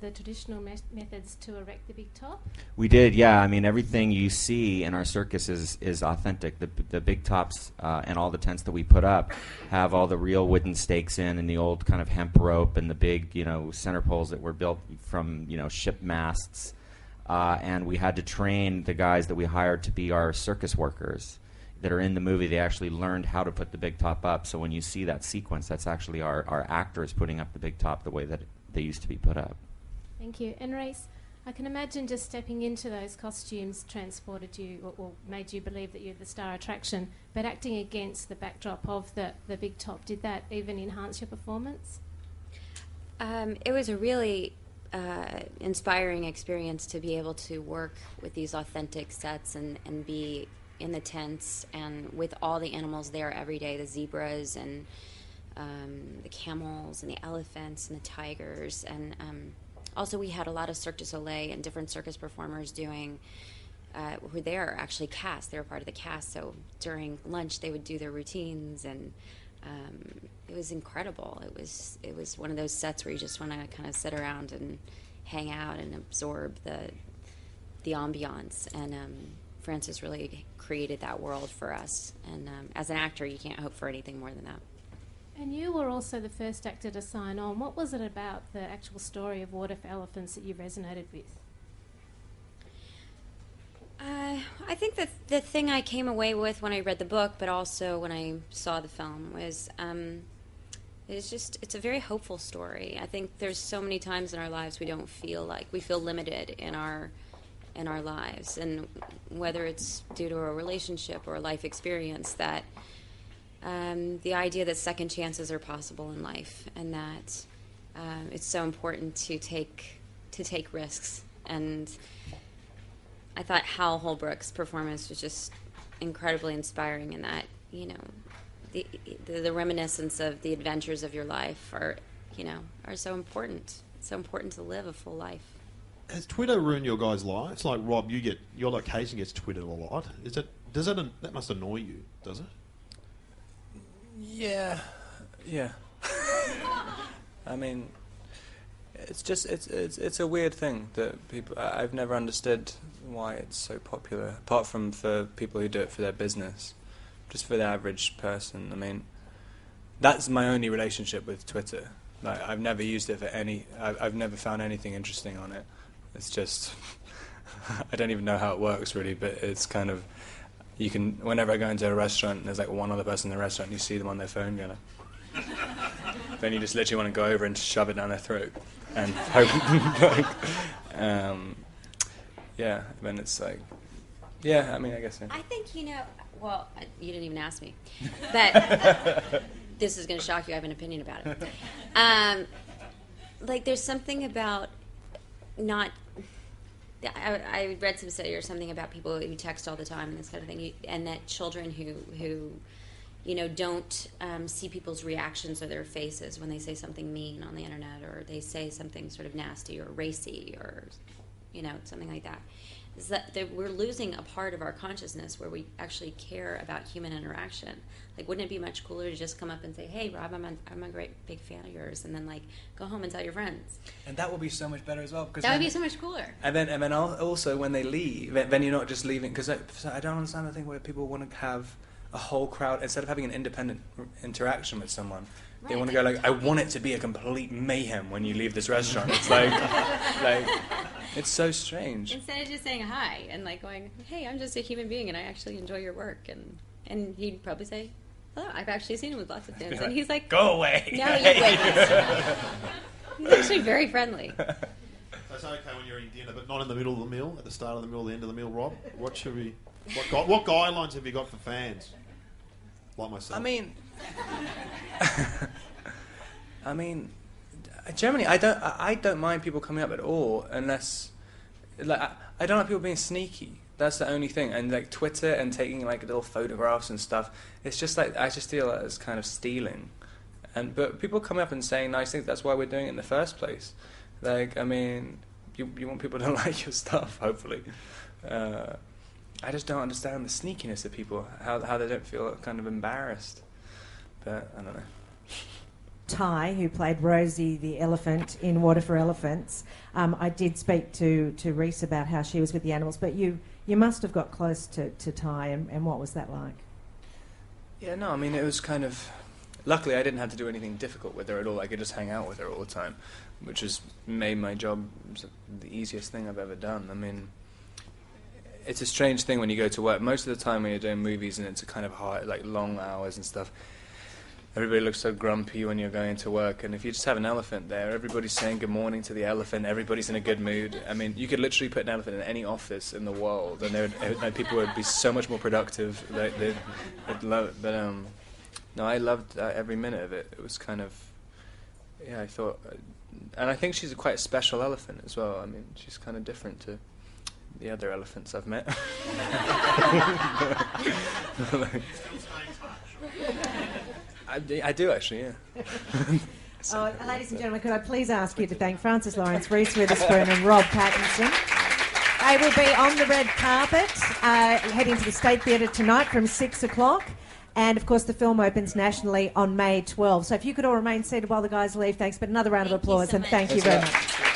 the traditional methods to erect the big top? We did, yeah. I mean, everything you see in our circus is authentic. The big tops and all the tents that we put up have all the real wooden stakes in, and the old kind of hemp rope, and the big, center poles that were built from, ship masts. And we had to train the guys that we hired to be our circus workers that are in the movie. They actually learned how to put the big top up. So when you see that sequence, that's actually our actors putting up the big top the way that they used to be put up. Thank you. And Reese, I can imagine just stepping into those costumes transported you or made you believe that you're the star attraction, but acting against the backdrop of the big top, did that even enhance your performance? It was a really inspiring experience to be able to work with these authentic sets and be in the tents and with all the animals there every day, the zebras and the camels and the elephants and the tigers. And also we had a lot of Cirque du Soleil and different circus performers doing, who they are actually cast. They were part of the cast. So during lunch they would do their routines, and it was incredible. It was one of those sets where you just want to kind of sit around and hang out and absorb the ambiance. And Francis really created that world for us. And as an actor, you can't hope for anything more than that. And you were also the first actor to sign on. What was it about the actual story of Water for Elephants that you resonated with? I think that the thing I came away with when I read the book, but also when I saw the film, was it's a very hopeful story. I think there's so many times in our lives we feel limited in our lives, and whether it's due to a relationship or a life experience, that the idea that second chances are possible in life, and that it's so important to take risks. And I thought Hal Holbrook's performance was just incredibly inspiring, in that the reminiscence of the adventures of your life are so important. It's so important to live a full life. Has Twitter ruined your guys' lives? Like Rob, your location gets tweeted a lot. That must annoy you, does it? Yeah. I mean, it's a weird thing that people. I've never understood why it's so popular. Apart from for people who do it for their business, just for the average person. I mean, that's my only relationship with Twitter. Like, I've never used it for any. I've never found anything interesting on it. It's just, I don't even know how it works really, but it's kind of, you can, whenever I go into a restaurant and there's like one other person in the restaurant, and you see them on their phone going, then you just literally want to go over and shove it down their throat and hope, yeah, then it's like, yeah, I mean, I guess, yeah. I think, well, you didn't even ask me, but this is going to shock you, I have an opinion about it. Like, there's something about I read some study or something about people who text all the time and this kind of thing, and that children who don't see people's reactions or their faces when they say something mean on the internet, or they say something sort of nasty or racy or something like that, is that we're losing a part of our consciousness where we actually care about human interaction. Like, wouldn't it be much cooler to just come up and say, "Hey, Rob, I'm a great big fan of yours," and then like go home and tell your friends? And that would be so much better as well. That would be so much cooler. And then also when they leave, then you're not just leaving, because I don't understand the thing where people want to have a whole crowd instead of having an independent interaction with someone. Right. They want to go like, I want it to be a complete mayhem when you leave this restaurant. It's like it's so strange. Instead of just saying hi and like going, "Hey, I'm just a human being and I actually enjoy your work," and he'd probably say, "Oh, I've actually seen him with lots of fans," and he's like, "Go away." No, you wait. He's actually very friendly. So it's okay when you're eating dinner, but not in the middle of the meal, at the start of the meal, the end of the meal, Rob? What guidelines have you got for fans? Like myself. I mean, generally, I don't mind people coming up at all, unless, like, I don't like people being sneaky. That's the only thing. And like Twitter and taking like little photographs and stuff, it's just like, I just feel like it's kind of stealing. But people come up and saying nice things. That's why we're doing it in the first place. Like, I mean, you want people to like your stuff, hopefully. I just don't understand the sneakiness of people, how they don't feel kind of embarrassed. But I don't know. Ty, who played Rosie the elephant in Water for Elephants. I did speak to Reese about how she was with the animals, but you must have got close to Ty, and what was that like? Yeah, no, I mean, it was kind of... Luckily, I didn't have to do anything difficult with her at all. I could just hang out with her all the time, which has made my job the easiest thing I've ever done. I mean, it's a strange thing when you go to work. Most of the time when you're doing movies and it's a kind of hard, like long hours and stuff, everybody looks so grumpy when you're going to work. And if you just have an elephant there, everybody's saying good morning to the elephant, everybody's in a good mood. I mean, you could literally put an elephant in any office in the world and people would be so much more productive. They'd love it. But no, I loved every minute of it. It was kind of, yeah, I thought... and I think she's quite a special elephant as well. I mean, she's kind of different to the other elephants I've met. I do actually, yeah. Ladies and gentlemen, could I please ask you to thank Francis Lawrence, Reese Witherspoon and Rob Pattinson. They will be on the red carpet, heading to the State Theatre tonight from 6 o'clock. And, of course, the film opens nationally on May 12. So if you could all remain seated while the guys leave, thanks. But another round of applause, and thank you very much.